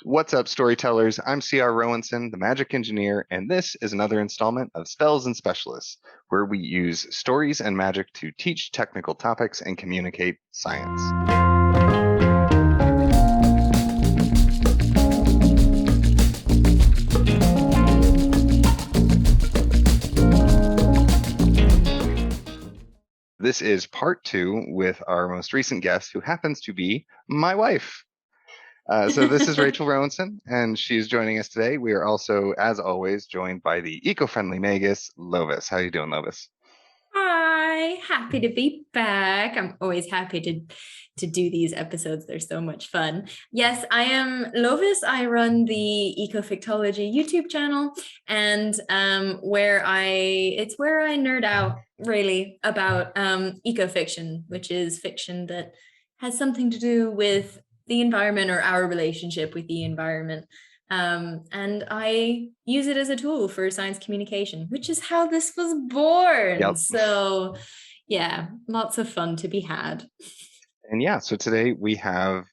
What's up, storytellers? I'm C.R. Rowenson, the Magic Engineer, and this is another installment of Spells and Specialists, where we use stories and magic to teach technical topics and communicate science. This is part two with our most recent guest, who happens to be my wife. So this is Rachel Rowenson, and she's joining us today. We are also, as always, joined by the eco-friendly Magus, Lovis. How you doing, Lovis? Hi, happy to be back. I'm always happy to do these episodes. They're so much fun. Yes, I am Lovis. I run the Ecofictology YouTube channel, and where I nerd out really about ecofiction, which is fiction that has something to do with the environment or our relationship with the environment. And I use it as a tool for science communication, which is how this was born. Yep. So, yeah, lots of fun to be had. And yeah, so today we have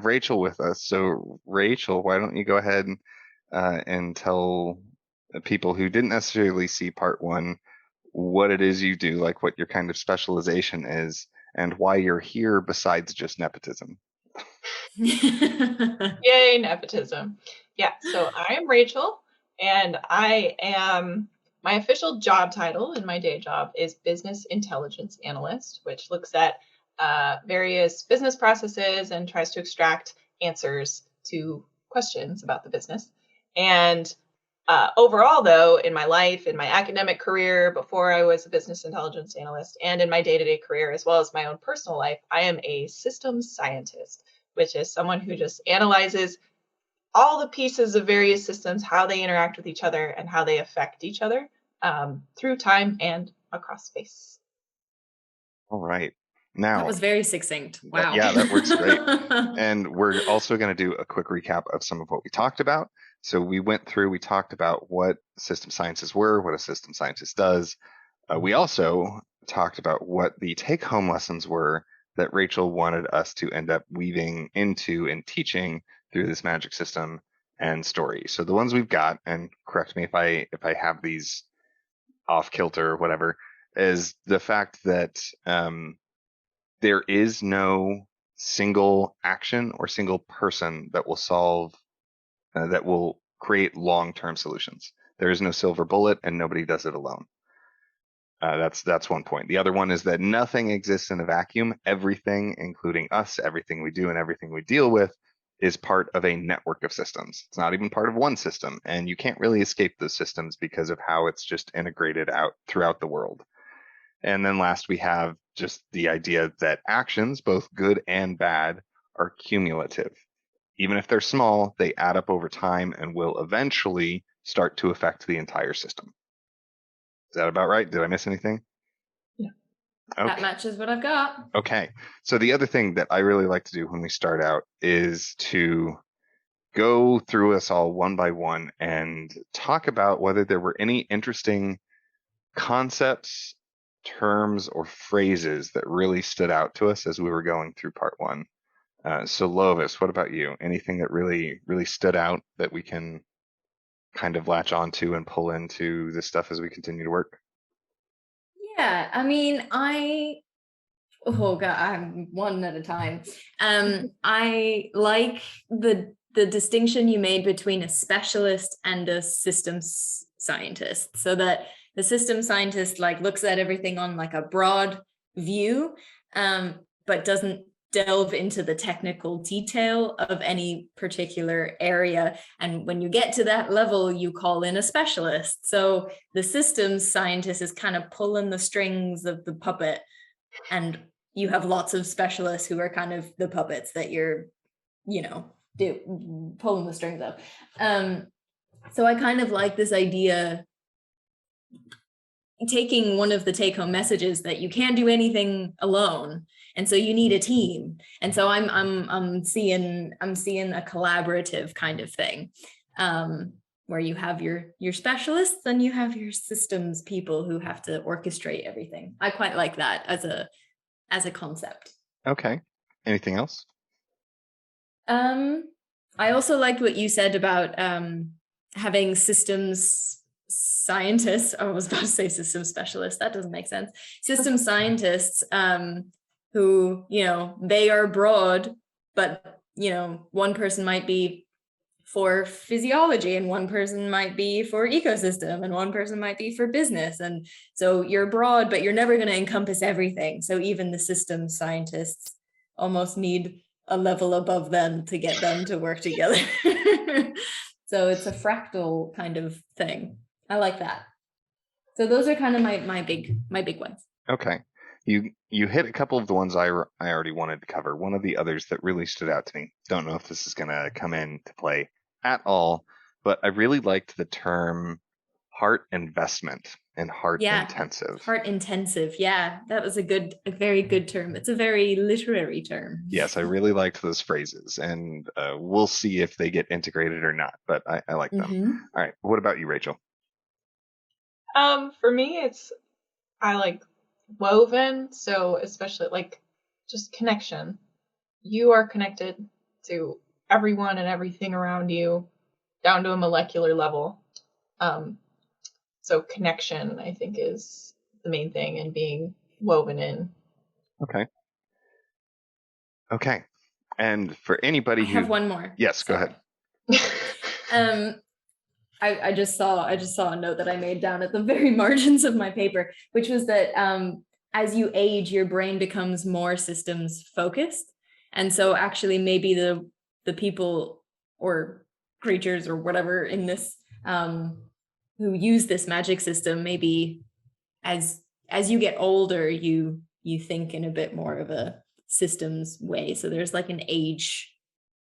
Rachel with us. So Rachel, why don't you go ahead and tell the people who didn't necessarily see part one what it is you do, like what your kind of specialization is, and why you're here besides just nepotism. Yay, nepotism. Yeah, so I am Rachel, and my official job title in my day job is Business Intelligence Analyst, which looks at various business processes and tries to extract answers to questions about the business. And overall, though, in my life, in my academic career, before I was a business intelligence analyst, and in my day-to-day career, as well as my own personal life, I am a systems scientist, which is someone who just analyzes all the pieces of various systems, how they interact with each other, and how they affect each other through time and across space. All right. That Now, was very succinct. Wow. yeah, that works great. And we're also going to do a quick recap of some of what we talked about. So we talked about what system sciences were, what a system scientist does. We also talked about what the take-home lessons were that Rachel wanted us to end up weaving into and teaching through this magic system and story. So the ones we've got, and correct me if I have these off kilter or whatever, is the fact that there is no single action or single person that will solve that will create long-term solutions. There is no silver bullet, and nobody does it alone. That's one point. The other one is that nothing exists in a vacuum. Everything, including us, everything we do, and everything we deal with, is part of a network of systems. It's not even part of one system, and you can't really escape those systems because of how it's just integrated out throughout the world. And then last, we have just the idea that actions, both good and bad, are cumulative. Even if they're small, they add up over time and will eventually start to affect the entire system. Is that about right? Did I miss anything? Yeah. That Okay. matches what I've got. Okay. So the other thing that I really like to do when we start out is to go through us all one by one and talk about whether there were any interesting concepts, terms, or phrases that really stood out to us as we were going through part one. So Lovis, what about you? Anything that really, really stood out that we can kind of latch onto and pull into this stuff as we continue to work? Yeah, I mean, oh god, I'm one at a time. I like the distinction you made between a specialist and a systems scientist, so that the systems scientist like looks at everything on like a broad view, but doesn't delve into the technical detail of any particular area. And when you get to that level, you call in a specialist. So the systems scientist is kind of pulling the strings of the puppet, and you have lots of specialists who are kind of the puppets that you're, pulling the strings of. So I kind of like this idea, taking one of the take-home messages that you can't do anything alone, and so you need a team. And so I'm seeing a collaborative kind of thing, where you have your specialists and you have your systems people who have to orchestrate everything. I quite like that as a concept. Okay. Anything else? I also liked what you said about having systems scientists. I was about to say systems specialists. That doesn't make sense. System scientists who, they are broad, but, one person might be for physiology and one person might be for ecosystem and one person might be for business. And so you're broad, but you're never going to encompass everything. So even the systems scientists almost need a level above them to get them to work together. So it's a fractal kind of thing. I like that. So those are kind of my big ones. Okay. You hit a couple of the ones I already wanted to cover. One of the others that really stood out to me, don't know if this is going to come into play at all, but I really liked the term heart investment and heart intensive. Heart intensive. Yeah, that was a very good term. It's a very literary term. Yes, I really liked those phrases, and we'll see if they get integrated or not, but I like them. Mm-hmm. All right. What about you, Rachel? For me, I like woven, so especially like just connection. You are connected to everyone and everything around you down to a molecular level. So connection, I think, is the main thing, and being woven in. Okay. And for anybody who have one more. Yes, go ahead. I just saw a note that I made down at the very margins of my paper, which was that as you age, your brain becomes more systems focused. And so actually maybe the people or creatures or whatever in this who use this magic system, maybe as you get older, you think in a bit more of a systems way. So there's like an age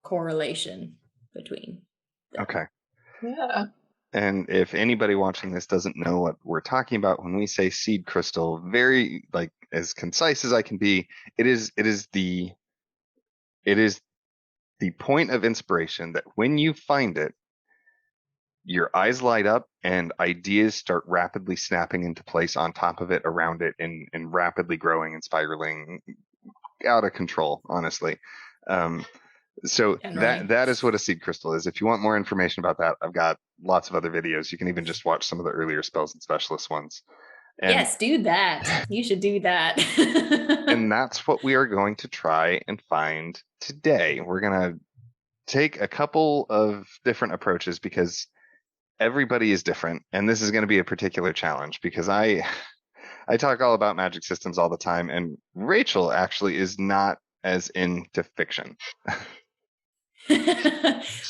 correlation between them. Okay. Yeah. And if anybody watching this doesn't know what we're talking about when we say seed crystal, very like as concise as I can be, it is the point of inspiration that when you find it, your eyes light up and ideas start rapidly snapping into place on top of it, around it, and rapidly growing and spiraling out of control, honestly. So that is what a seed crystal is. If you want more information about that, I've got lots of other videos. You can even just watch some of the earlier spells and specialist ones. And, yes, do that. You should do that. And that's what we are going to try and find today. We're going to take a couple of different approaches because everybody is different. And this is going to be a particular challenge because I talk all about magic systems all the time. And Rachel actually is not as into fiction. She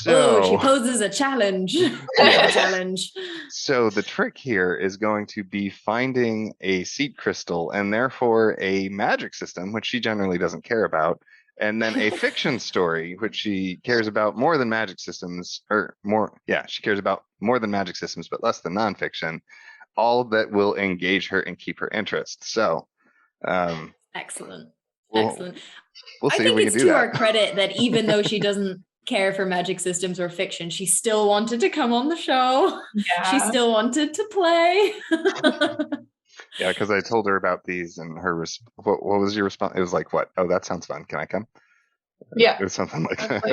poses a challenge. Challenge. So the trick here is going to be finding a seed crystal and therefore a magic system, which she generally doesn't care about, and then a fiction story, which she cares about more than magic systems, she cares about more than magic systems, but less than nonfiction, all that will engage her and keep her interest. So, excellent. We'll see I think if we it's can do to that. our credit that even though she doesn't care for magic systems or fiction, she still wanted to come on the show. Yeah. She still wanted to play. Yeah, because I told her about these, and her what was your response? It was like, "What? Oh, that sounds fun. Can I come?" Yeah, or something like that.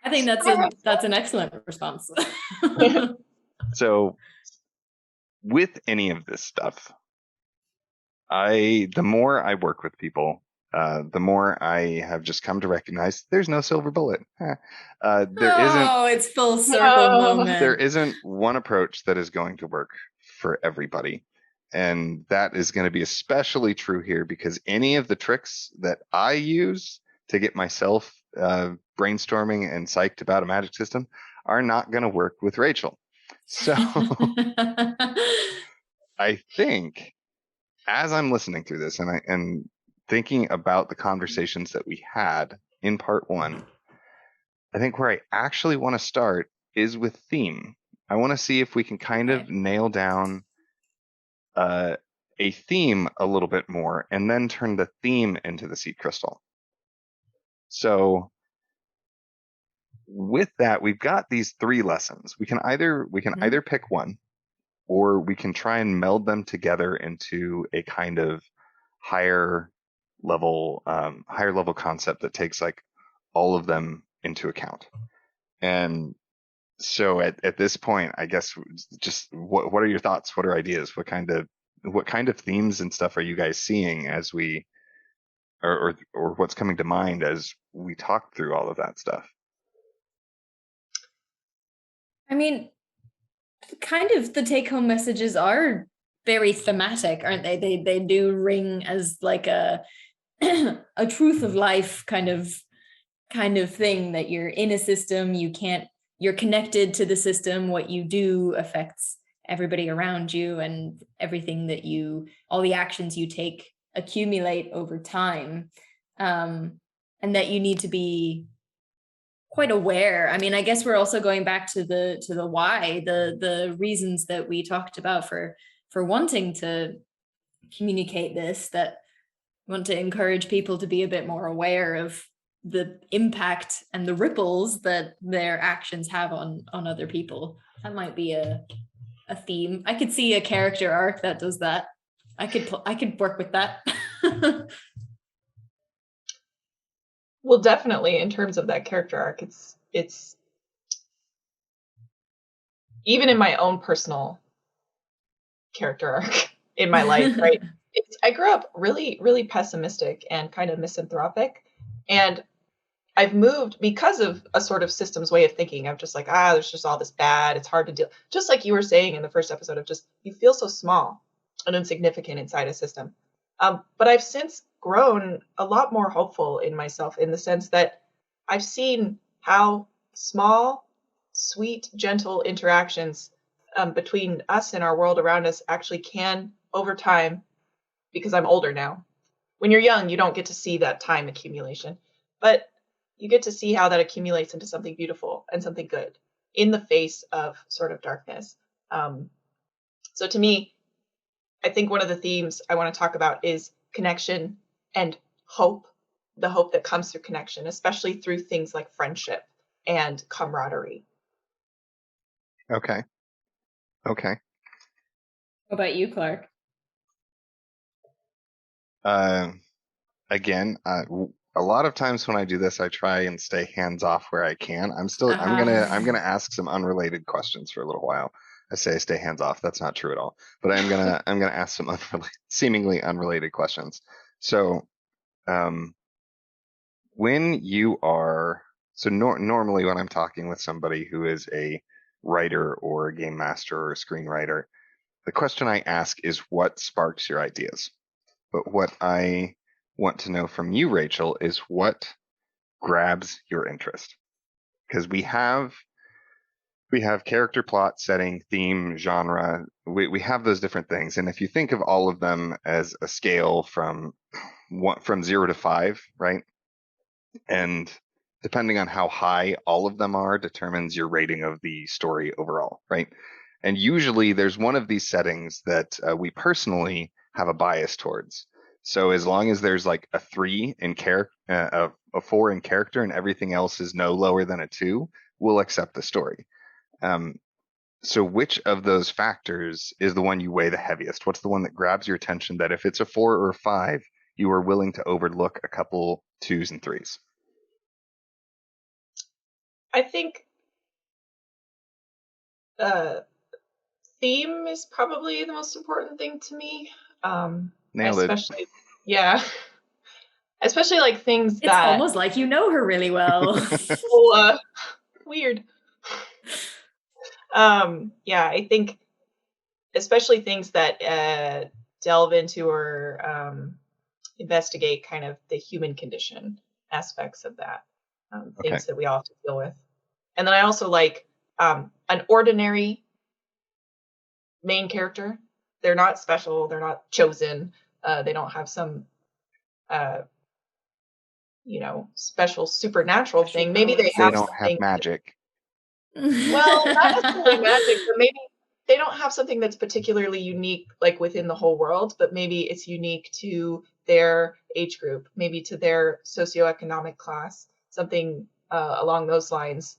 I think that's an excellent response. So, with any of this stuff, the more I work with people, the more I have just come to recognize there's no silver bullet. It's full circle moment. There isn't one approach that is going to work for everybody. And that is going to be especially true here because any of the tricks that I use to get myself brainstorming and psyched about a magic system are not going to work with Rachel. So I think as I'm listening through this and thinking about the conversations that we had in part one, I think where I actually want to start is with theme. I want to see if we can kind of nail down a theme a little bit more and then turn the theme into the seed crystal. So with that, we've got these 3 lessons. We can either pick one, or we can try and meld them together into a kind of higher level concept that takes like all of them into account. And so at this point, I guess just what are your thoughts? What are ideas? What kind of themes and stuff are you guys seeing as we or what's coming to mind as we talk through all of that stuff? I mean, kind of the take-home messages are very thematic, aren't they? They do ring as like a a truth of life kind of thing, that you're in a system, you're connected to the system, what you do affects everybody around you, and everything that all the actions you take accumulate over time. And that you need to be quite aware. I mean, I guess we're also going back to the why, the reasons that we talked about for wanting to communicate this, that want to encourage people to be a bit more aware of the impact and the ripples that their actions have on other people. That might be a theme. I could see a character arc that does that. I could work with that. Well, definitely in terms of that character arc, it's even in my own personal character arc in my life, right? I grew up really, really pessimistic and kind of misanthropic. And I've moved because of a sort of systems way of thinking. I'm just like, there's just all this bad. It's hard to deal. Just like you were saying in the first episode of just, you feel so small and insignificant inside a system. But I've since grown a lot more hopeful in myself, in the sense that I've seen how small, sweet, gentle interactions between us and our world around us actually can, over time, because I'm older now. When you're young, you don't get to see that time accumulation, but you get to see how that accumulates into something beautiful and something good in the face of sort of darkness. So to me, I think one of the themes I want to talk about is connection and hope, the hope that comes through connection, especially through things like friendship and camaraderie. Okay. What about you, Clark? Again, a lot of times when I do this, I try and stay hands off where I can. I'm Uh-huh. gonna ask some unrelated questions for a little while. I say stay hands off. That's not true at all. But I'm gonna ask some seemingly unrelated questions. So, when you are normally when I'm talking with somebody who is a writer or a game master or a screenwriter, the question I ask is what sparks your ideas. But what I want to know from you, Rachel, is what grabs your interest. Because we have character, plot, setting, theme, genre. We have those different things. And if you think of all of them as a scale from 0 to 5, right? And depending on how high all of them are determines your rating of the story overall, right? And usually there's one of these settings that we personally have a bias towards. So as long as there's like a 3 in character, a 4 in character, and everything else is no lower than a 2, we'll accept the story. So which of those factors is the one you weigh the heaviest? What's the one that grabs your attention, that if it's a 4 or a 5, you are willing to overlook a couple 2s and 3s? I think theme is probably the most important thing to me. Nailed it. Especially, yeah, especially like things It's that almost like you know her really well. weird. Yeah, I think especially things that delve into or investigate kind of the human condition aspects of that, Okay. things that we all have to deal with. And then I also like an ordinary main character. They're not special. They're not chosen. They don't have some, uh, special supernatural thing. Maybe they They have don't have something. magic. Well, not necessarily magic, but maybe they don't have something that's particularly unique, like within the whole world, but maybe it's unique to their age group, maybe to their socioeconomic class, something along those lines.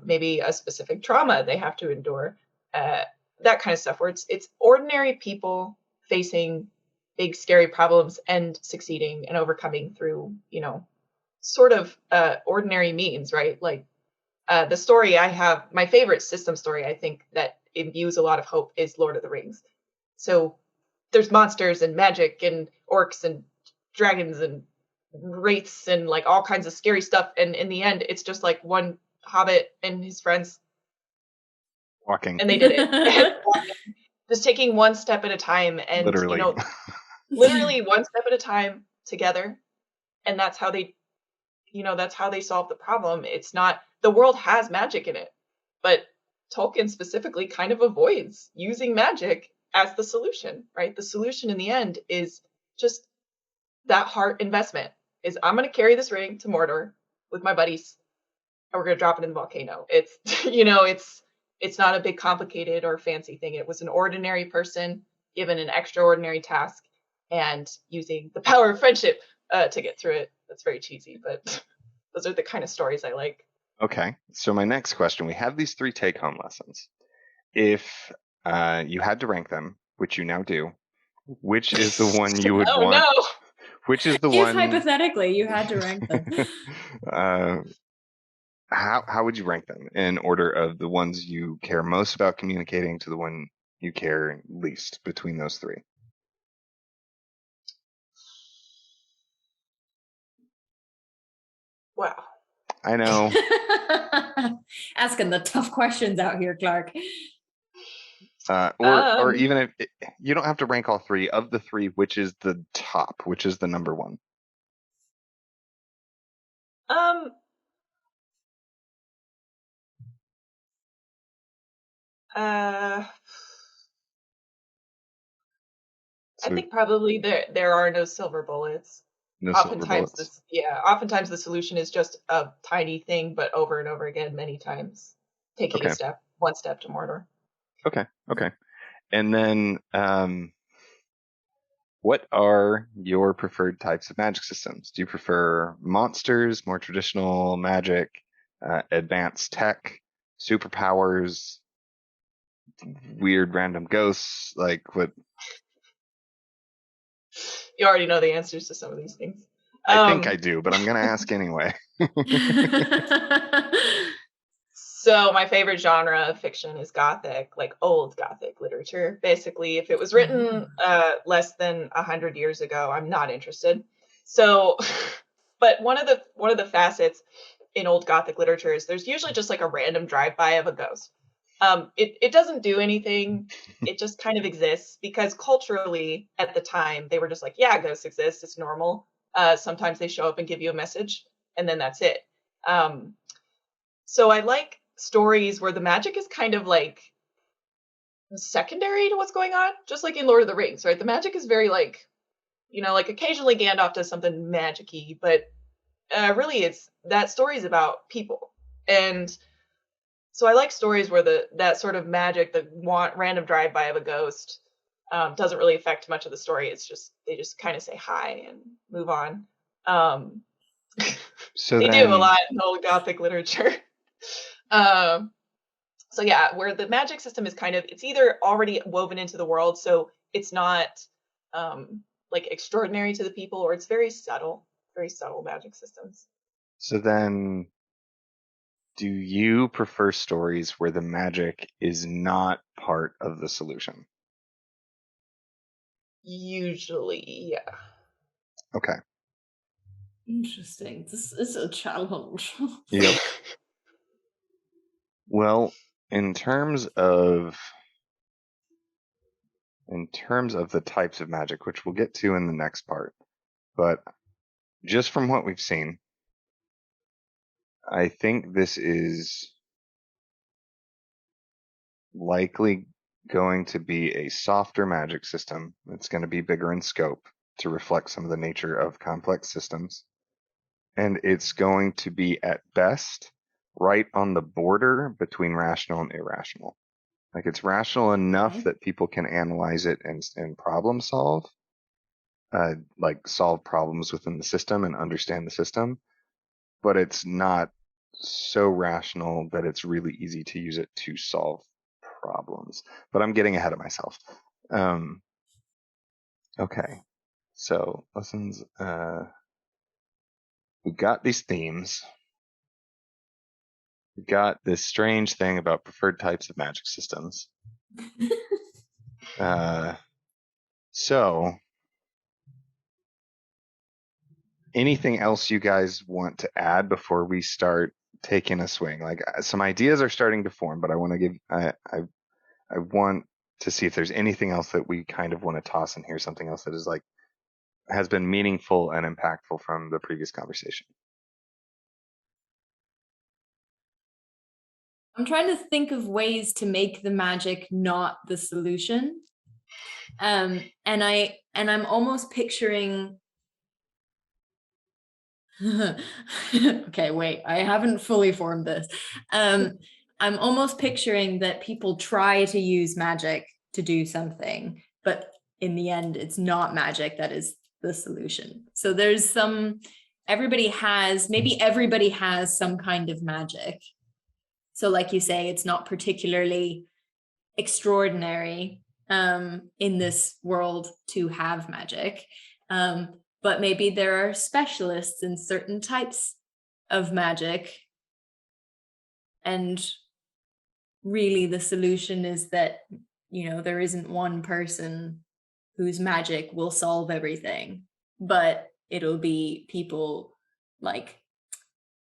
Maybe a specific trauma they have to endure, that kind of stuff, where it's ordinary people facing big, scary problems and succeeding and overcoming through, sort of ordinary means, right? Like The story I have, my favorite system story, I think that imbues a lot of hope is Lord of the Rings. So there's monsters and magic and orcs and dragons and wraiths and like all kinds of scary stuff. And in the end, it's just like one hobbit and his friends, Walking, and they did it. Just taking one step at a time, and literally. literally one step at a time together. And that's how they, that's how they solve the problem. It's not, the world has magic in it, but Tolkien specifically kind of avoids using magic as the solution, right? The solution in the end is just that heart investment is I'm going to carry this ring to Mordor with my buddies and we're going to drop it in the volcano. It's, it's not a big complicated or fancy thing. It was an ordinary person given an extraordinary task and using the power of friendship to get through it. That's very cheesy, but those are the kind of stories I like. Okay, so my next question, we have these 3 take-home lessons. If you had to rank them, which you now do, which is the one you would want? No. Which is the If one? hypothetically you had to rank them. How would you rank them in order of the ones you care most about communicating to the one you care least between those 3? Wow. I know. Asking the tough questions out here, Clark. Or even if you don't have to rank all 3 of the 3, which is the top, which is the number 1? I think probably there are no silver bullets. No silver bullets. Oftentimes the solution is just a tiny thing, but over and over again, many times, taking one step to Mordor. Okay. And then, what are your preferred types of magic systems? Do you prefer monsters, more traditional magic, advanced tech, superpowers, weird random ghosts? Like what? You already know the answers to some of these things. I think I do, but I'm going to ask anyway. So my favorite genre of fiction is Gothic, like old Gothic literature. Basically, if it was written less than 100 years ago, I'm not interested. So, but one of the facets in old Gothic literature is there's usually just like a random drive-by of a ghost. It doesn't do anything. It just kind of exists because culturally at the time they were just like, yeah, ghosts exist. It's normal. Sometimes they show up and give you a message, and then that's it. So I like stories where the magic is kind of like secondary to what's going on, just like in Lord of the Rings, right? The magic is very like, like occasionally Gandalf does something magic-y, but really it's that story is about people. And so I like stories where that sort of magic, the random drive-by of a ghost, doesn't really affect much of the story. It's just they just kind of say hi and move on. So they do a lot in old Gothic literature. So yeah, where the magic system is it's either already woven into the world, so it's not like extraordinary to the people, or it's very subtle magic systems. So then, do you prefer stories where the magic is not part of the solution? Usually, yeah. Okay. Interesting. This is a challenge. Yep. Well, in terms of the types of magic, which we'll get to in the next part, but just from what we've seen, I think this is likely going to be a softer magic system. It's going to be bigger in scope to reflect some of the nature of complex systems. And it's going to be, at best, right on the border between rational and irrational. Like it's rational enough that people can analyze it and problem solve, like solve problems within the system and understand the system, but it's not so rational that it's really easy to use it to solve problems. But I'm getting ahead of myself. Okay, so lessons. We've got these themes. we've got this strange thing about preferred types of magic systems. So anything else you guys want to add before we start taking a swing? Like some ideas are starting to form, but I want to give, I want to see if there's anything else that we kind of want to toss in here, something else that is like, has been meaningful and impactful from the previous conversation. I'm trying to think of ways to make the magic not the solution. And I'm almost picturing okay, wait, I haven't fully formed this. I'm almost picturing that people try to use magic to do something, but in the end, it's not magic that is the solution. So there's maybe everybody has some kind of magic. So like you say, it's not particularly extraordinary in this world to have magic. But maybe there are specialists in certain types of magic. And really the solution is that, there isn't one person whose magic will solve everything, but it'll be people like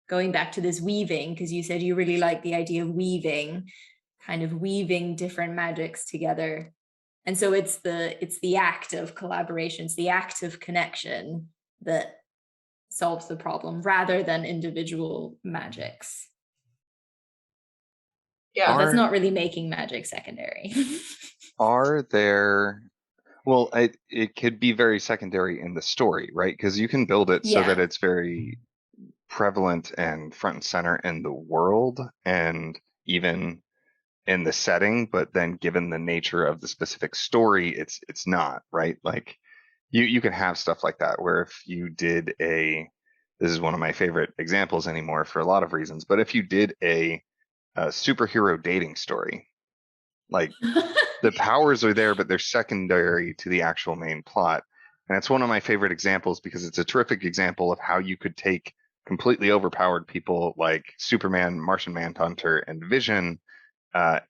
going back to this weaving, because you said you really like the idea of weaving, kind of weaving different magics together. And so it's the act of collaboration, it's the act of connection that solves the problem rather than individual magics. Yeah, that's not really making magic secondary. Are there, well, it could be very secondary in the story, right? Because you can build it so that it's very prevalent and front and center in the world and even in the setting, but then given the nature of the specific story, it's not, right? Like you can have stuff like that where if you did this is one of my favorite examples anymore for a lot of reasons, but if you did a superhero dating story, like the powers are there, but they're secondary to the actual main plot. And it's one of my favorite examples because it's a terrific example of how you could take completely overpowered people like Superman, Martian Manhunter, and Vision,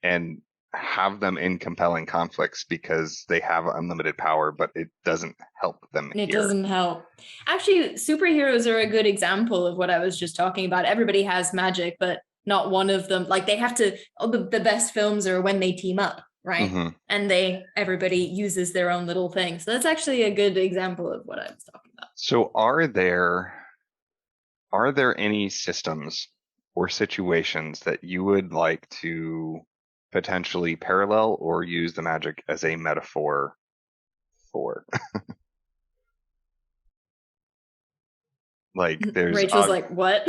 and have them in compelling conflicts because they have unlimited power, but it doesn't help them here. It doesn't help. Actually, superheroes are a good example of what I was just talking about. Everybody has magic, but not one of them. Like they have to, the best films are when they team up, right? Mm-hmm. And everybody uses their own little thing. So that's actually a good example of what I was talking about. So are there any systems or situations that you would like to potentially parallel or use the magic as a metaphor for? Like there's Rachel's like, what?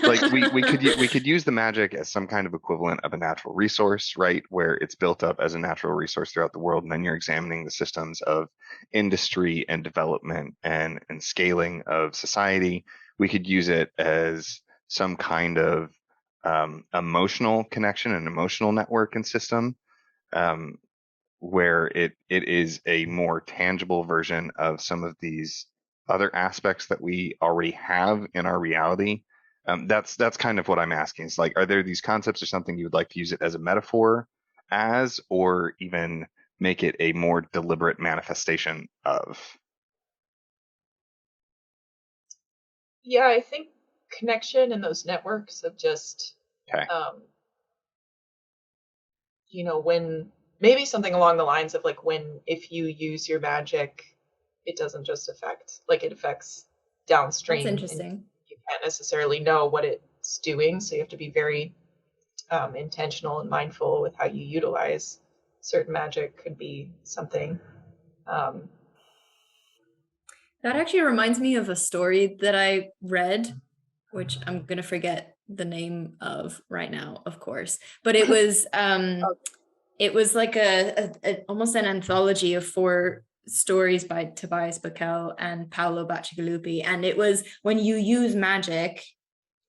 Like we could use the magic as some kind of equivalent of a natural resource, right? Where it's built up as a natural resource throughout the world, and then you're examining the systems of industry and development and scaling of society. We could use it as some kind of emotional connection, an emotional network and system, where it is a more tangible version of some of these other aspects that we already have in our reality. That's kind of what I'm asking. It's like, are there these concepts or something you would like to use it as a metaphor as, or even make it a more deliberate manifestation of? Yeah, I think connection and those networks of just, when maybe something along the lines of like if you use your magic, it doesn't just it affects downstream. That's interesting. You can't necessarily know what it's doing, so you have to be very intentional and mindful with how you utilize certain magic. Could be something. That actually reminds me of a story that I read, which I'm going to forget the name of right now, of course, but it was it was like a almost an anthology of 4 stories by Tobias Buckell and Paolo Bacigalupi. And it was when you use magic,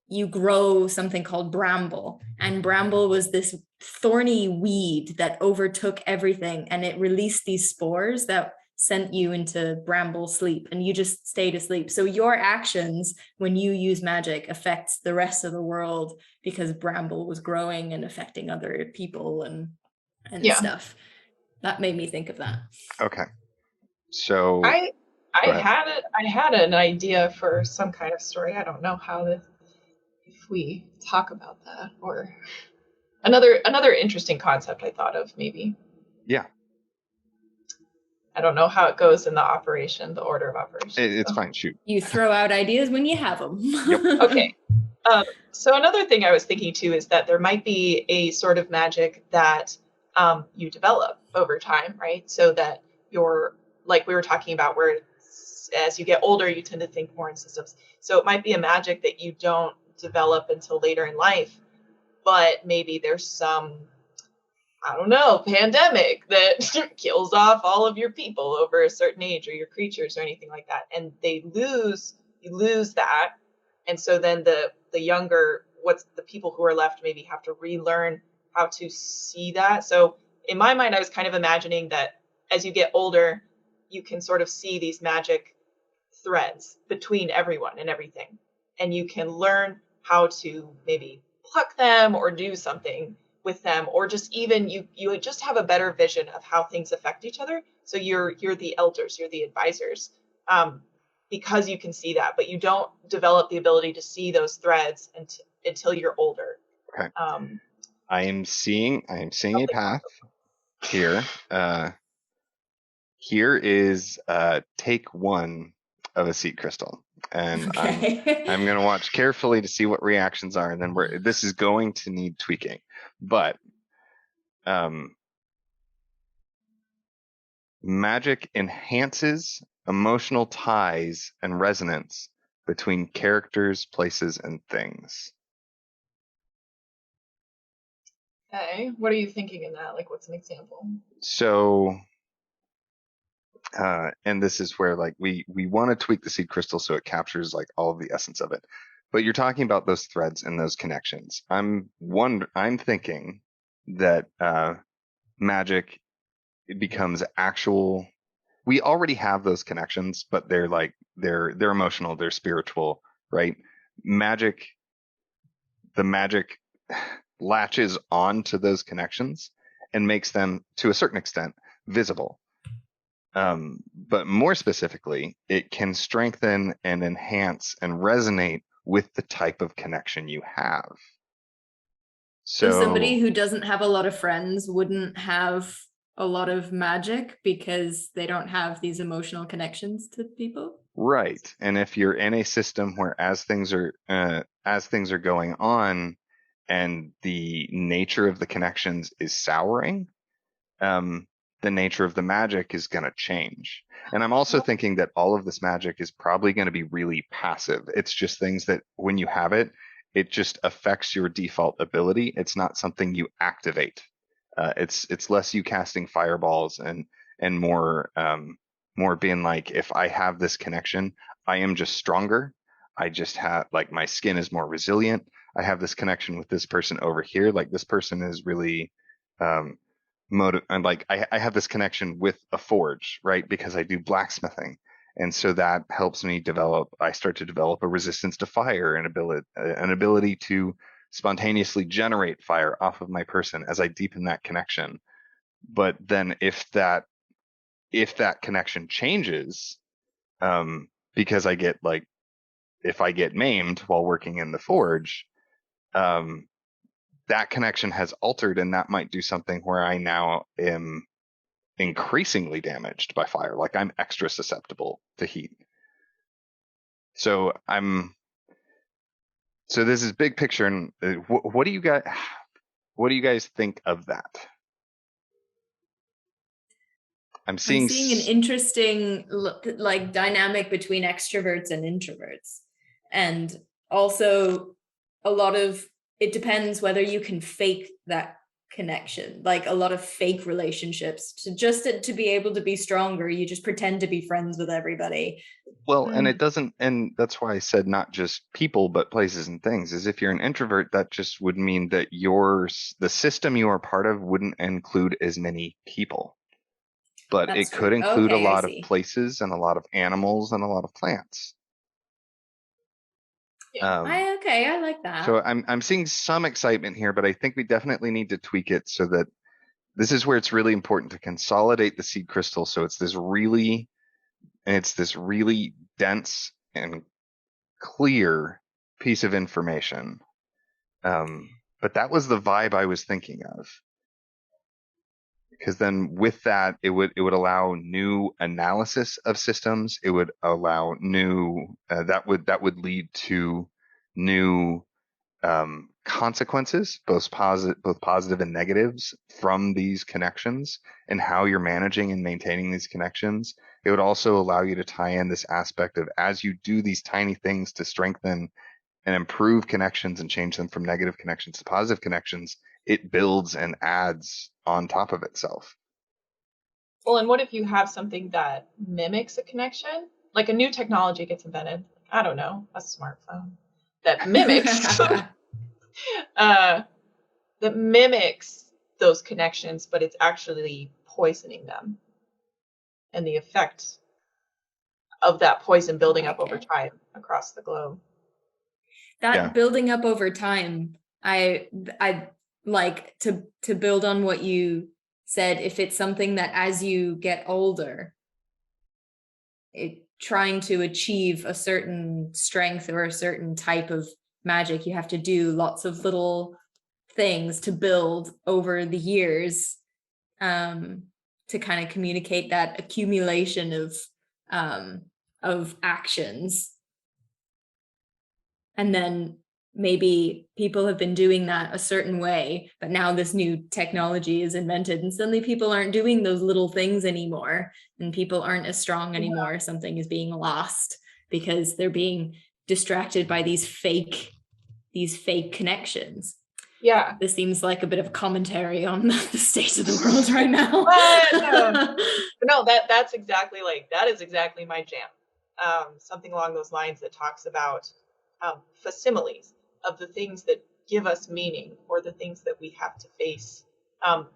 you grow something called bramble. And bramble was this thorny weed that overtook everything. And it released these spores that sent you into bramble sleep and you just stayed asleep. So your actions when you use magic affects the rest of the world because bramble was growing and affecting other people and stuff. That made me think of that. Okay. So I had an idea for some kind of story. I don't know if we talk about that, or another interesting concept I thought of, maybe. Yeah. I don't know how it goes in the order of operations. It's fine. Shoot. You throw out ideas when you have them. Yep. Okay. So another thing I was thinking too is that there might be a sort of magic that you develop over time, right? So that you're, like we were talking about, where as you get older, you tend to think more in systems. So it might be a magic that you don't develop until later in life, but maybe there's some, I don't know, pandemic that kills off all of your people over a certain age, or your creatures, or anything like that, and you lose that, and so then the younger, the people who are left maybe have to relearn how to see that. So in my mind, I was kind of imagining that as you get older, you can sort of see these magic threads between everyone and everything, and you can learn how to maybe pluck them or do something with them, or just even you just have a better vision of how things affect each other. So you're the elders, you're the advisors, because you can see that, but you don't develop the ability to see those threads until you're older. Okay. I am seeing a path here. Here is take one of a seed crystal, and Okay. I'm going to watch carefully to see what reactions are, and then this is going to need tweaking, but magic enhances emotional ties and resonance between characters, places, and things. Okay, what are you thinking in that? Like, what's an example? So and this is where, like, we want to tweak the seed crystal so it captures like all of the essence of it, but you're talking about those threads and those connections. I'm thinking that magic, it becomes actual. We already have those connections, but they're like they're emotional, they're spiritual, right? The magic latches on to those connections and makes them, to a certain extent, visible. But more specifically, it can strengthen and enhance and resonate with the type of connection you have. So somebody who doesn't have a lot of friends wouldn't have a lot of magic because they don't have these emotional connections to people. Right. And if you're in a system where as things are going on and the nature of the connections is souring, the nature of the magic is going to change. And I'm also thinking that all of this magic is probably going to be really passive. It's just things that when you have it, it just affects your default ability. It's not something you activate. It's less you casting fireballs and more being like, if I have this connection, I am just stronger. I just have, like, my skin is more resilient. I have this connection with this person over here. Like, this person is really and like I have this connection with a forge, right? Because I do blacksmithing. And so that helps me I start to develop a resistance to fire and an ability to spontaneously generate fire off of my person as I deepen that connection. But then if that connection changes, because if I get maimed while working in the forge, that connection has altered, and that might do something where I now am increasingly damaged by fire. Like, I'm extra susceptible to heat. So this is big picture. And what do you guys think of that? I'm seeing an interesting like dynamic between extroverts and introverts, and also a lot of it depends whether you can fake that connection, like a lot of fake relationships. To be able to be stronger, you just pretend to be friends with everybody. Well, and it doesn't, and that's why I said not just people, but places and things. Is if you're an introvert, that just would mean that the system you are part of wouldn't include as many people. but That's it could true. include a Okay, I lot of see. places and a lot of animals and a lot of plants. Yeah. I like that. So I'm seeing some excitement here, but I think we definitely need to tweak it so that this is where it's really important to consolidate the seed crystal so it's this really dense and clear piece of information. But that was the vibe I was thinking of. Because then with that, it would allow new analysis of systems. It would allow new that would lead to new consequences, both positive and negatives from these connections and how you're managing and maintaining these connections. It would also allow you to tie in this aspect of as you do these tiny things to strengthen and improve connections and change them from negative connections to positive connections, it builds and adds on top of itself. Well, and what if you have something that mimics a connection? Like a new technology gets invented. I don't know, a smartphone that mimics uh, that mimics those connections, but it's actually poisoning them, and the effect of that poison building up over time across the globe. That building up over time, I like to build on what you said. If it's something that as you get older, trying to achieve a certain strength or a certain type of magic, you have to do lots of little things to build over the years, to kind of communicate that accumulation of actions. And then maybe people have been doing that a certain way, but now this new technology is invented and suddenly people aren't doing those little things anymore and people aren't as strong anymore. Something is being lost because they're being distracted by these fake connections. Yeah. This seems like a bit of commentary on the state of the world right now. No, that's exactly that is exactly my jam. Something along those lines that talks about facsimiles of the things that give us meaning or the things that we have to face,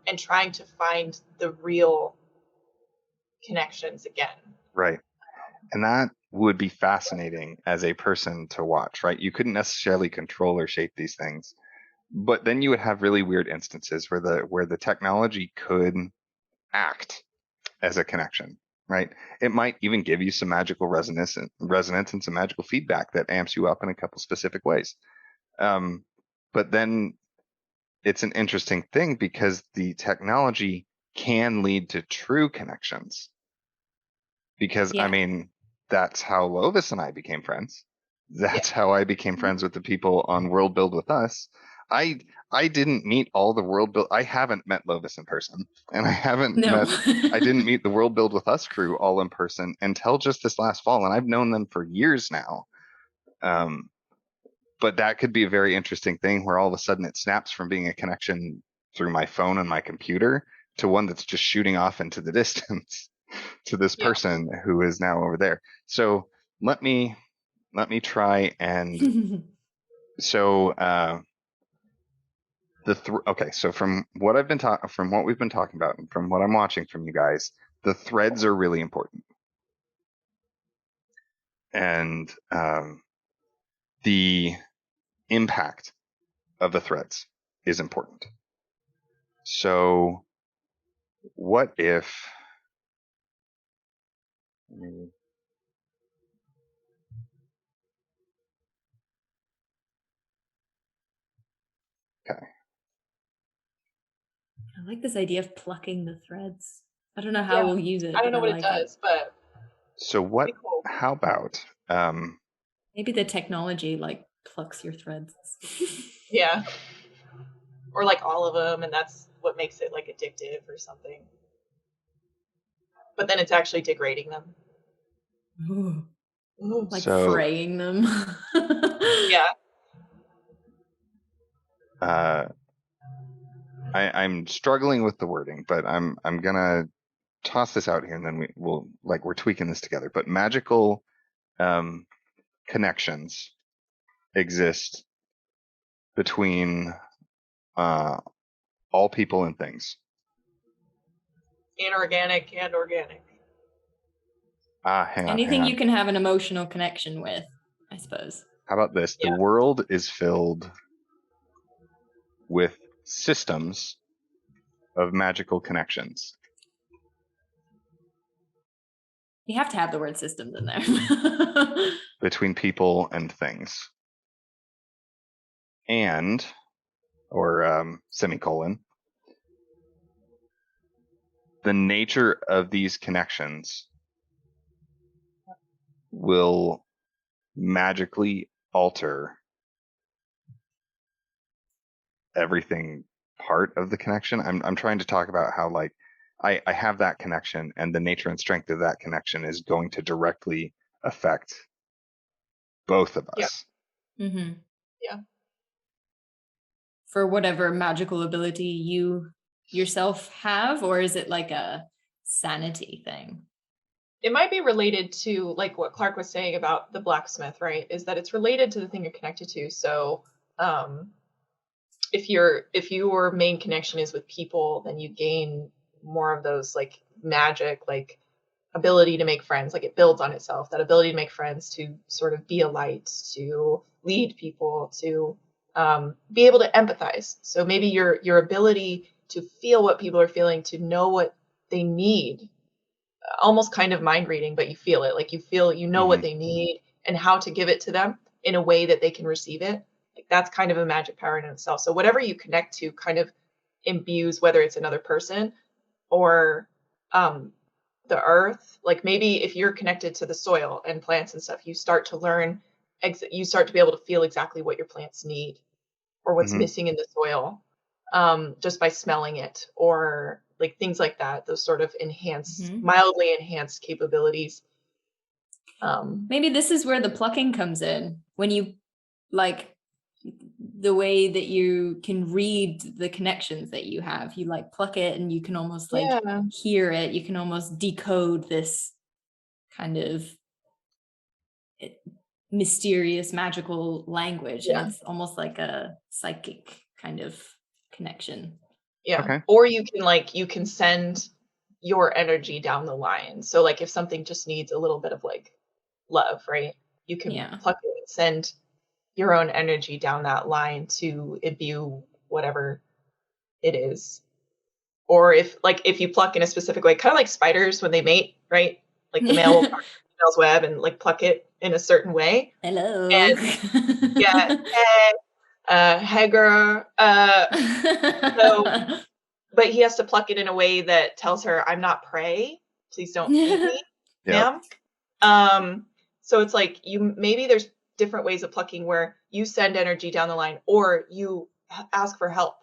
and trying to find the real connections again. Right. And that would be fascinating as a person to watch, right? You couldn't necessarily control or shape these things, but then you would have really weird instances where the technology could act as a connection, right? It might even give you some magical resonance and some magical feedback that amps you up in a couple specific ways. But then it's an interesting thing because the technology can lead to true connections. Because I mean, that's how Lovis and I became friends. That's how I became friends with the people on World Build with Us. I didn't meet all the World Build. I haven't met Lovis in person, and I didn't meet the World Build with Us crew all in person until just this last fall, and I've known them for years now. But that could be a very interesting thing where all of a sudden it snaps from being a connection through my phone and my computer to one that's just shooting off into the distance to this person who is now over there. So let me try and so okay, so from what we've been talking about and from what I'm watching from you guys, the threads are really important. And the impact of the threads is important. So what if okay. I like this idea of plucking the threads. I don't know how we'll use it. I don't know what it like does, but so what? How about maybe the technology plucks your threads. Yeah, or all of them, and that's what makes it addictive or something. But then it's actually degrading them. Ooh. Fraying them. Yeah. I'm struggling with the wording, but I'm gonna toss this out here, and then we're tweaking this together. But magical connections exist between all people and things. Inorganic and organic. Hang on. Anything you can have an emotional connection with, I suppose. How about this? Yeah. The world is filled with systems of magical connections. You have to have the word systems in there. Between people and things. And, or semicolon, the nature of these connections will magically alter everything part of the connection. I'm trying to talk about how, like, I have that connection, and the nature and strength of that connection is going to directly affect both of us. Yeah. Mm-hmm. Yeah. For whatever magical ability you yourself have, or is it like a sanity thing? It might be related to like what Clark was saying about the blacksmith, right? Is that it's related to the thing you're connected to. So if your main connection is with people, then you gain more of those like magic, like ability to make friends. Like it builds on itself, that ability to make friends, to sort of be a light, to lead people, to be able to empathize. So maybe your ability to feel what people are feeling, to know what they need, almost kind of mind reading, but you feel it. Like you know what they need and how to give it to them in a way that they can receive it. Like that's kind of a magic power in itself. So whatever you connect to kind of imbues, whether it's another person or the earth. Like maybe if you're connected to the soil and plants and stuff, you start to learn, you start to be able to feel exactly what your plants need or what's missing in the soil, just by smelling it, or like things like that. Those sort of mildly enhanced capabilities. Maybe this is where the plucking comes in. When you like the way that you can read the connections that you have, you like pluck it and you can almost like hear it. You can almost decode this kind of mysterious magical language, and it's almost like a psychic kind of connection. Yeah. Okay. Or you can send your energy down the line. So like if something just needs a little bit of like love, right? You can pluck it and send your own energy down that line to imbue whatever it is. Or if you pluck in a specific way, kind of like spiders when they mate, right? Like the male will part the female's web and like pluck it in a certain way. Hello. And yeah, hey girl. So but he has to pluck it in a way that tells her, I'm not prey. Please don't eat me, ma'am. So it's like maybe there's different ways of plucking where you send energy down the line or you ask for help.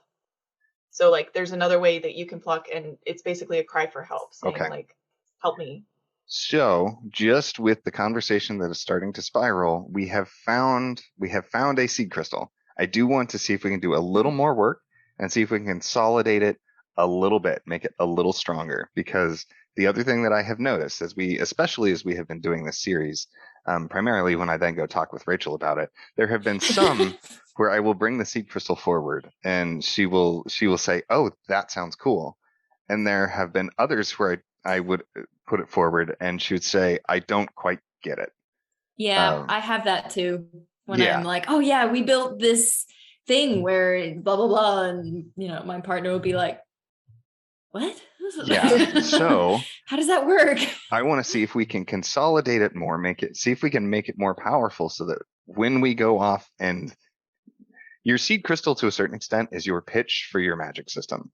So like there's another way that you can pluck, and it's basically a cry for help, saying like, help me. So just with the conversation that is starting to spiral, we have found a seed crystal. I do want to see if we can do a little more work and see if we can consolidate it a little bit, make it a little stronger. Because the other thing that I have noticed, especially as we have been doing this series, primarily when I then go talk with Rachel about it, there have been some where I will bring the seed crystal forward and she will say, "Oh, that sounds cool." And there have been others where I would put it forward and she would say, "I don't quite get it." Yeah, I have that too. When I'm like, "Oh yeah, we built this thing where blah blah blah," and my partner will be like, "What?" Yeah. So how does that work? I want to see if we can consolidate it more, see if we can make it more powerful, so that when we go off, and your seed crystal to a certain extent is your pitch for your magic system,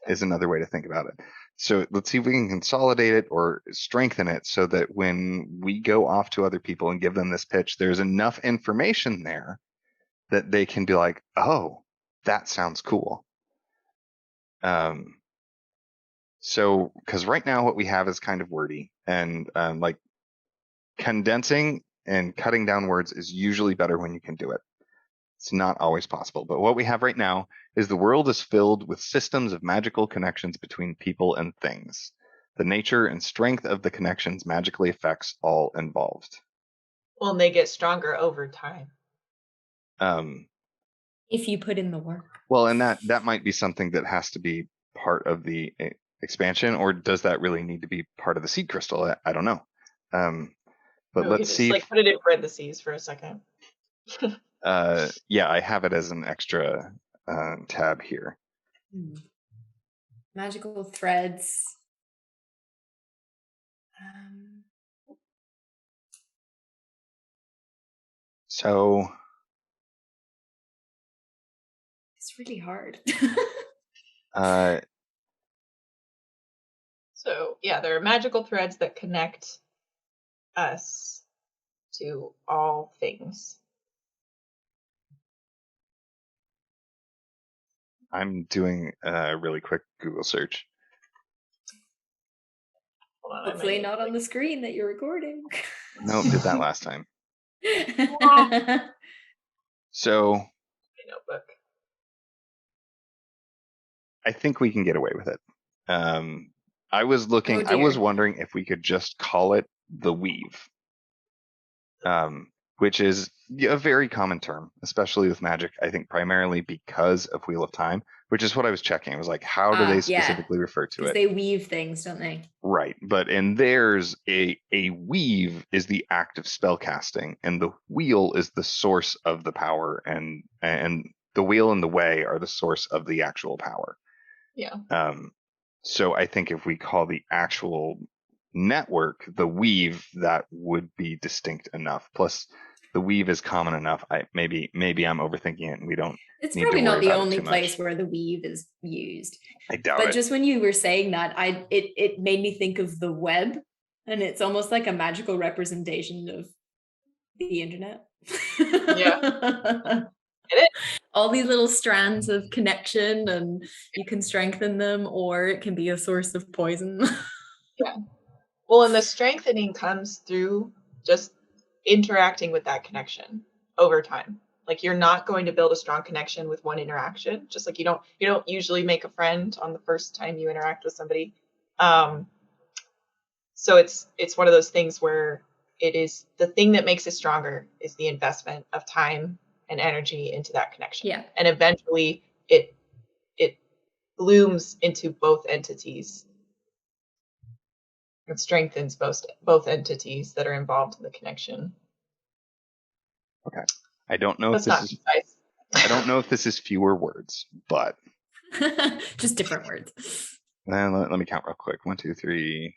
is another way to think about it. So let's see if we can consolidate it or strengthen it so that when we go off to other people and give them this pitch, there's enough information there that they can be like, "Oh, that sounds cool." So because right now what we have is kind of wordy, and like condensing and cutting down words is usually better when you can do it. It's not always possible, but what we have right now is the world is filled with systems of magical connections between people and things. The nature and strength of the connections magically affects all involved. Well, and they get stronger over time. If you put in the work. Well, and that might be something that has to be part of the expansion, or does that really need to be part of the seed crystal? I don't know. But We let's could just see like if, put it in parentheses for a second. yeah, I have it as an extra tab here. Magical threads. So it's really hard. So yeah, there are magical threads that connect us to all things. I'm doing a really quick Google search. Hold on, Hopefully not on the screen that you're recording. No, did that last time. So My notebook. I think we can get away with it. I was looking, Oh, I was dear. wondering if we could just call it the weave, which is a very common term, especially with magic, I think primarily because of Wheel of Time, which is what I was checking. It was like, how do they specifically refer to Because it? they weave things, don't they? Right. But in theirs, a weave is the act of spell casting, and the wheel is the source of the power, and the wheel and the way are the source of the actual power. Yeah. So I think if we call the actual network the weave, that would be distinct enough. Plus, the weave is common enough. Maybe I'm overthinking it, and we don't. It's need probably to worry not the about it only too place much. where the weave is used. I doubt But it. just when you were saying that, it made me think of the web, and it's almost like a magical representation of the internet. Yeah. All these little strands of connection, and you can strengthen them, or it can be a source of poison. Yeah. Well, and the strengthening comes through just interacting with that connection over time. Like you're not going to build a strong connection with one interaction. Just like you don't usually make a friend on the first time you interact with somebody. So it's one of those things where it is the thing that makes it stronger is the investment of time and energy into that connection. Yeah. And eventually it blooms into both entities. It strengthens both entities that are involved in the connection. Okay. I don't know That's if this not is precise. I don't know if this is fewer words, but just different words. let me count real quick. 1, 2, 3,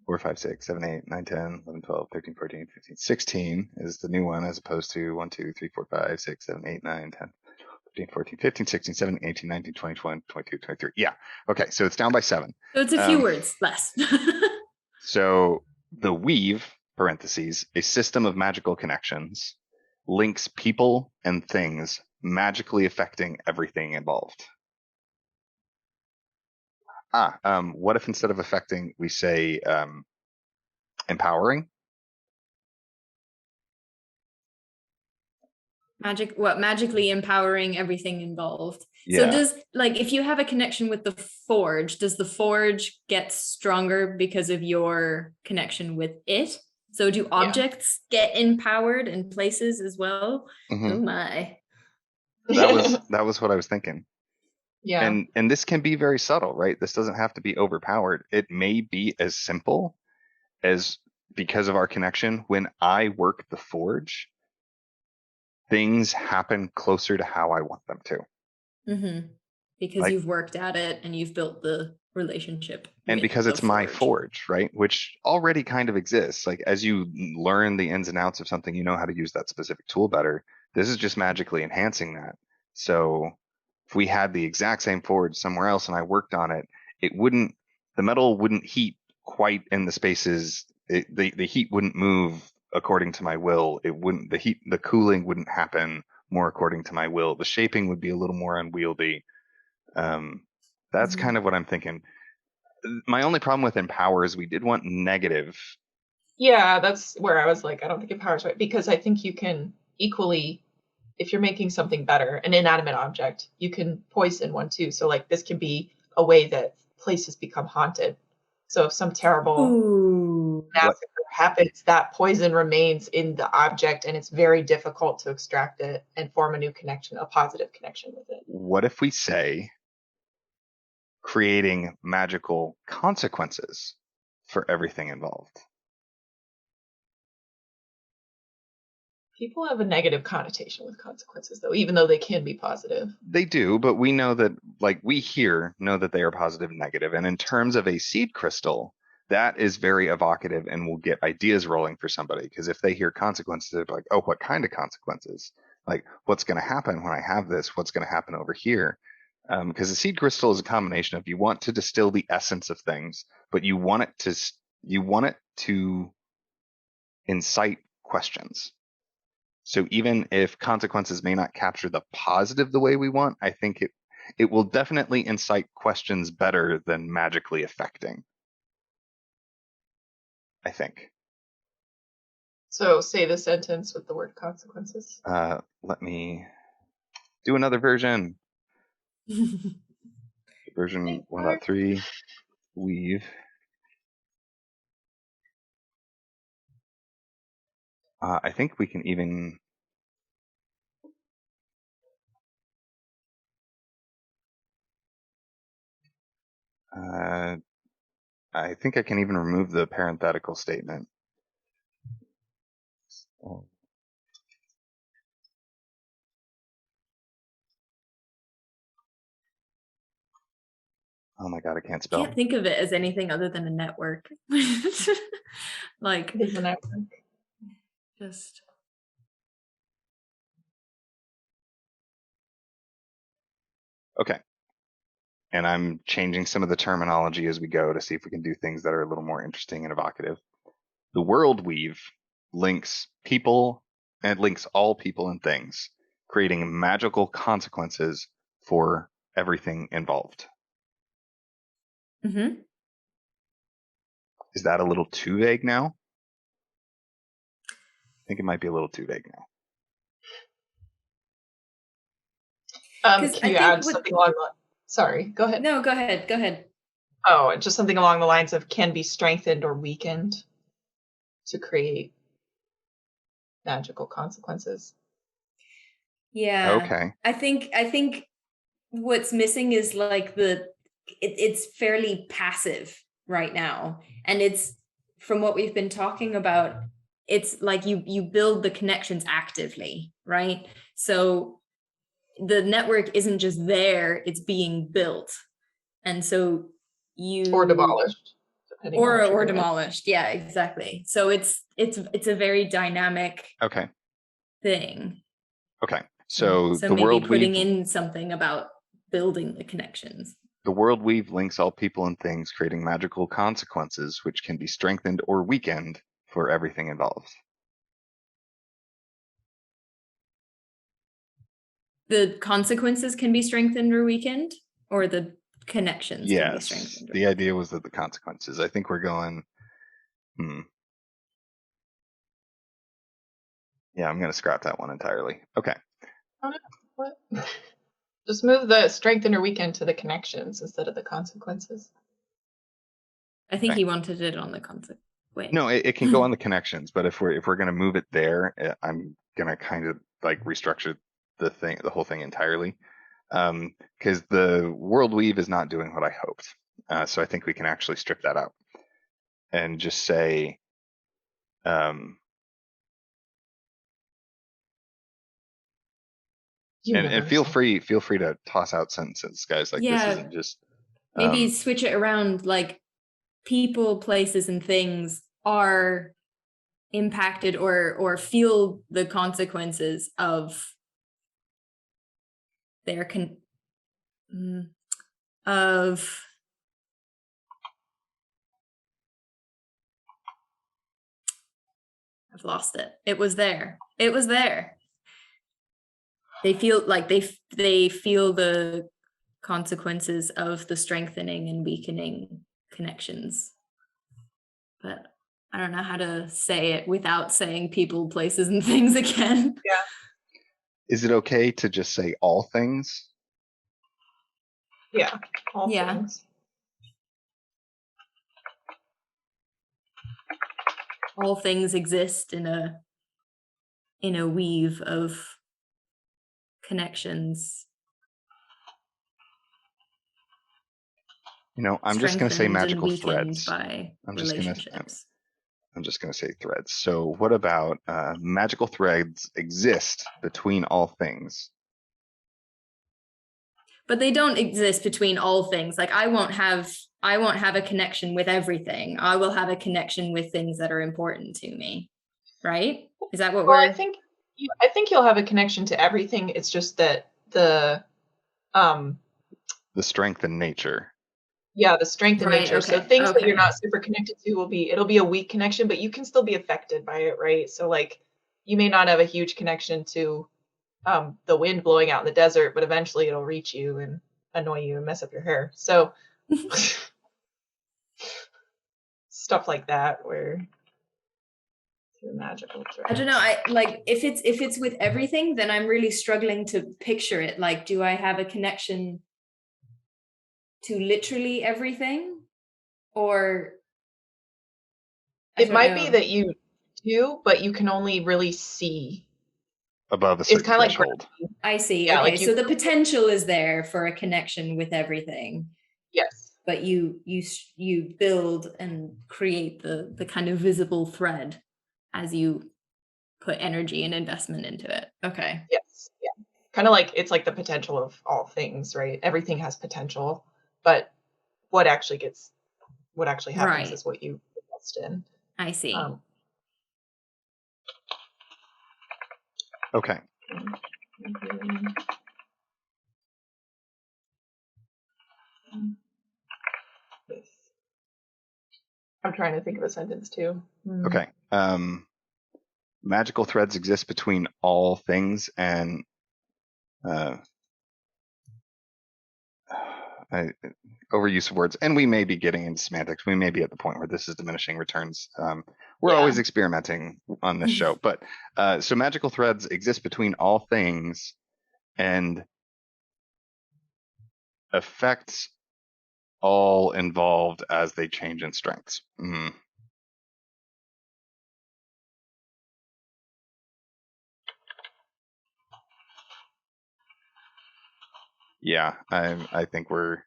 4, 5, 6, 7, 8, 9, 10, 11, 12, 13, 14, 15, 16 is the new one, as opposed to 1, 2, 3, 4, 5, 6, 7, 8, 9, 10, 15, 14, 15, 16, 17, 18, 19, 20, 21, 22, 23. Yeah. Okay. So it's down by 7. So it's a few words less. So the weave, parentheses, a system of magical connections, links people and things, magically affecting everything involved. What if instead of affecting, we say empowering? Magically empowering everything involved. Yeah. So does, like, if you have a connection with the forge, does the forge get stronger because of your connection with it? So do objects get empowered in places as well? Mm-hmm. Oh my. That was what I was thinking. Yeah. And this can be very subtle, right? This doesn't have to be overpowered. It may be as simple as, because of our connection, when I work the forge, things happen closer to how I want them to. Mm-hmm. Because you've worked at it and you've built the relationship. And because it's my forge, right? Which already kind of exists. Like, as you learn the ins and outs of something, you know how to use that specific tool better. This is just magically enhancing that. So if we had the exact same forge somewhere else and I worked on it, the metal wouldn't heat quite in the spaces. The heat wouldn't move according to my will. The cooling wouldn't happen more according to my will. The shaping would be a little more unwieldy. That's kind of what I'm thinking. My only problem with empower is we did want negative. Yeah, that's where I was like, I don't think empower is right, because I think you can equally, if you're making something better, an inanimate object, you can poison one too. So like this can be a way that places become haunted. So if some terrible massacre happens, that poison remains in the object and it's very difficult to extract it and form a new connection, a positive connection with it. What if we say creating magical consequences for everything involved. People have a negative connotation with consequences, though, even though they can be positive. They do, but we know that, like, we here know that they are positive and negative. And in terms of a seed crystal, that is very evocative and will get ideas rolling for somebody. Because if they hear consequences, they're like, oh, what kind of consequences? Like, what's going to happen when I have this? What's going to happen over here? Because a seed crystal is a combination of, you want to distill the essence of things, but you want it to incite questions. So even if consequences may not capture the positive the way we want, I think it will definitely incite questions better than magically affecting, I think. So say the sentence with the word consequences. Let me do another version. Version 1.3, weave. I think we can even I think I can even remove the parenthetical statement. Oh my God, I can't spell. Can't think of it as anything other than a network. Like, It is a network. just Okay. And I'm changing some of the terminology as we go to see if we can do things that are a little more interesting and evocative. The world weave links people and links all people and things, creating magical consequences for everything involved. mm-hmm. Is that a little too vague now? I think it might be a little too vague now. Can you add something along the... Sorry, go ahead. No, go ahead. Go ahead. Oh, just something along the lines of can be strengthened or weakened to create magical consequences. Yeah. Okay. I think what's missing is like it's fairly passive right now. And it's, from what we've been talking about, it's like you build the connections actively, right? So the network isn't just there, it's being built. And so or demolished. Or demolished. Yeah, exactly. So it's a very dynamic thing. Okay. So the maybe world putting weave, in something about building the connections. The world weave links all people and things, creating magical consequences which can be strengthened or weakened for everything involved. The consequences can be strengthened or weakened, or the connections can be strengthened? Yes, the idea was that the consequences. I think we're going, Yeah, I'm going to scrap that one entirely. Okay. Oh, no. What? Just move the strengthen or weaken to the connections instead of the consequences. I think he wanted it on the consequence. No, it can go on the connections, but if we're going to move it there, I'm going to kind of like restructure the whole thing entirely. Because the world weave is not doing what I hoped. So I think we can actually strip that out and just say, and feel free to toss out sentences, guys. Like, this isn't just maybe switch it around. Like, people, places, and things are impacted or feel the consequences of their I've lost it. It was there. They feel like they feel the consequences of the strengthening and weakening connections. But I don't know how to say it without saying people, places, and things again. Yeah. Is it okay to just say all things? Yeah, all things. All things exist in a weave of connections. I'm just going to say strengthened and magical weakened threads. by I'm relationships. just going to say threads. So what about magical threads exist between all things? But they don't exist between all things. Like I won't have a connection with everything. I will have a connection with things that are important to me. Right? Is that what Well, we're I think you'll have a connection to everything. It's just that the strength in nature. Yeah, the strength in Right, nature. So okay, things that you're okay. not super connected to it'll be a weak connection, but you can still be affected by it, right? So like you may not have a huge connection to the wind blowing out in the desert, but eventually it'll reach you and annoy you and mess up your hair. So stuff like that where through magical threads. I don't know. I like if it's with everything, then I'm really struggling to picture it. Like, do I have a connection to literally everything? Or I It don't might be know. that you do, but you can only really see Above a it's certain kind of like threshold. I see. Yeah, Okay, like you so the potential is there for a connection with everything, yes. but you build and create the kind of visible thread as you put energy and investment into it. Okay. Yes. Yeah. Kind of like it's like the potential of all things, right? Everything has potential, but what actually happens Right. is what you invest in. I see. Okay. I'm trying to think of a sentence too. Okay. Magical threads exist between all things, and overuse of words, and we may be getting into semantics. We may be at the point where this is diminishing returns. We're always experimenting on this show, but so magical threads exist between all things and affects all involved as they change in strengths. Yeah, I think we're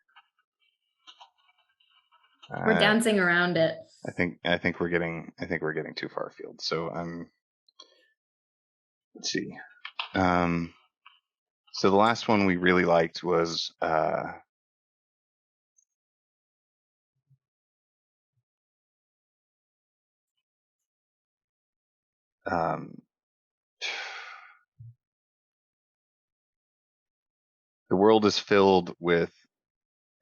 dancing around it. I think we're getting too far afield. So let's see. So the last one we really liked was the world is filled with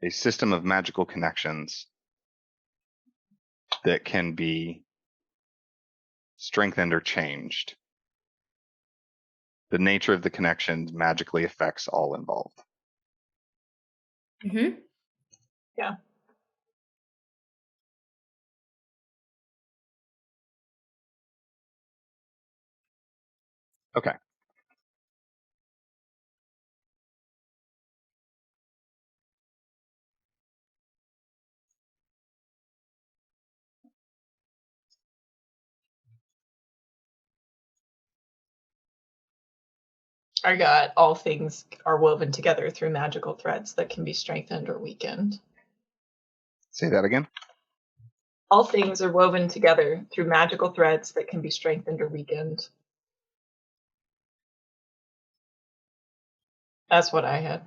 a system of magical connections that can be strengthened or changed. The nature of the connections magically affects all involved. Mm-hmm. Yeah. Okay. I got all things are woven together through magical threads that can be strengthened or weakened. Say that again. All things are woven together through magical threads that can be strengthened or weakened. That's what I had.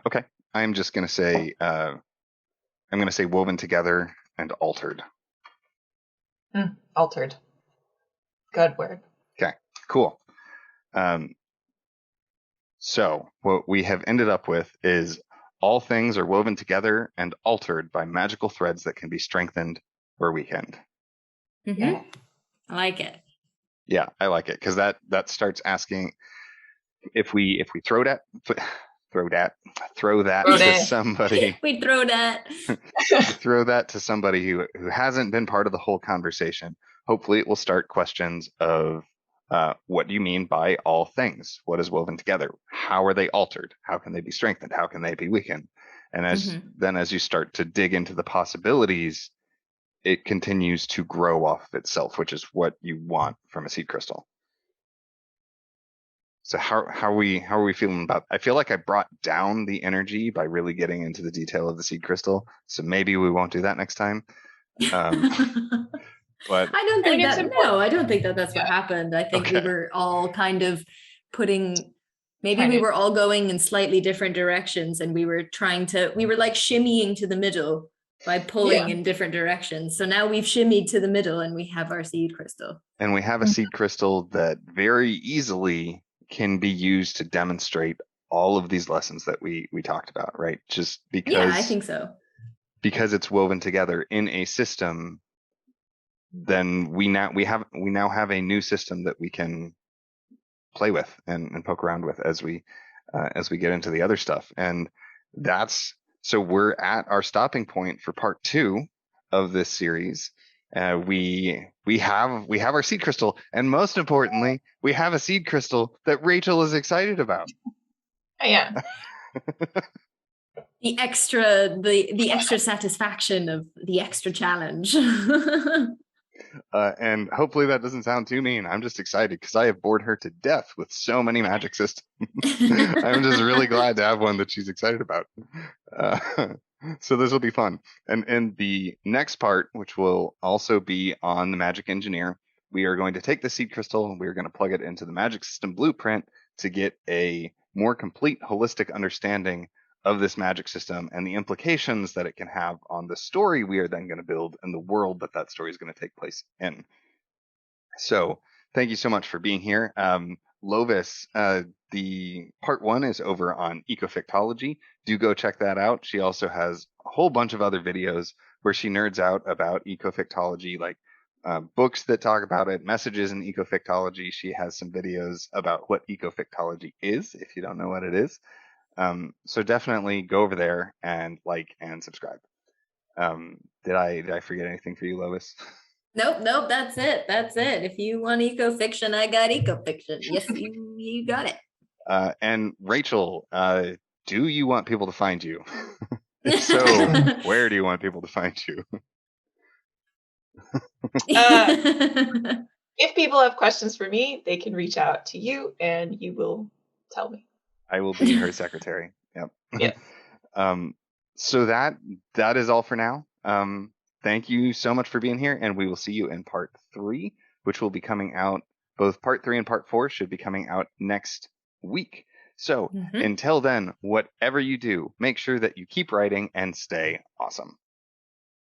Okay. I'm just going to say woven together and altered. Altered. Good word. Okay, cool. So what we have ended up with is all things are woven together and altered by magical threads that can be strengthened or weakened. Mm-hmm. Yeah. I like it. Yeah, I like it because that starts asking if we throw that to somebody. We throw that. Throw that to somebody who hasn't been part of the whole conversation. Hopefully, it will start questions of what do you mean by all things? What is woven together? How are they altered? How can they be strengthened? How can they be weakened? And as you start to dig into the possibilities, it continues to grow off of itself, which is what you want from a seed crystal. So how are we feeling about? I feel like I brought down the energy by really getting into the detail of the seed crystal. So maybe we won't do that next time. But I don't I mean, think it's that. important. No, I don't think that that's what Yeah. happened. I think we Okay. were all kind of putting. Maybe Trying we to- were all going in slightly different directions, and we were like shimmying to the middle by pulling Yeah. in different directions. So now we've shimmied to the middle, and we have our seed crystal. and we have a seed crystal that very easily can be used to demonstrate all of these lessons that we talked about, right? Just Yeah, I think so. because it's woven together in a system, then we now have a new system that we can play with and poke around with as we get into the other stuff. And that's so we're at our stopping point for part 2 of this series. We have our seed crystal, and most importantly, we have a seed crystal that Rachel is excited about. Yeah. The extra satisfaction of the extra challenge. And hopefully that doesn't sound too mean. I'm just excited because I have bored her to death with so many magic systems. I'm just really glad to have one that she's excited about. So this will be fun. And in the next part, which will also be on the Magic Engineer, we are going to take the seed crystal and we're going to plug it into the Magic System Blueprint to get a more complete, holistic understanding of this magic system and the implications that it can have on the story we are then going to build and the world that story is going to take place in. So thank you so much for being here. Lovis, the part 1 is over on ecofictology. Do go check that out. She also has a whole bunch of other videos where she nerds out about ecofictology, like books that talk about it, messages in ecofictology. She has some videos about what ecofictology is, if you don't know what it is. So definitely go over there and like and subscribe. Did I forget anything for you, Lovis? Nope, that's it. If you want eco fiction, I got eco fiction. Yes, you got it. And Rachel, do you want people to find you? If so, where do you want people to find you? If people have questions for me, they can reach out to you and you will tell me. I will be her secretary. Yep. Yes. So that is all for now. Thank you so much for being here, and we will see you in part 3, which will be coming out. Both part 3 and part 4 should be coming out next week. So until then, whatever you do, make sure that you keep writing and stay awesome.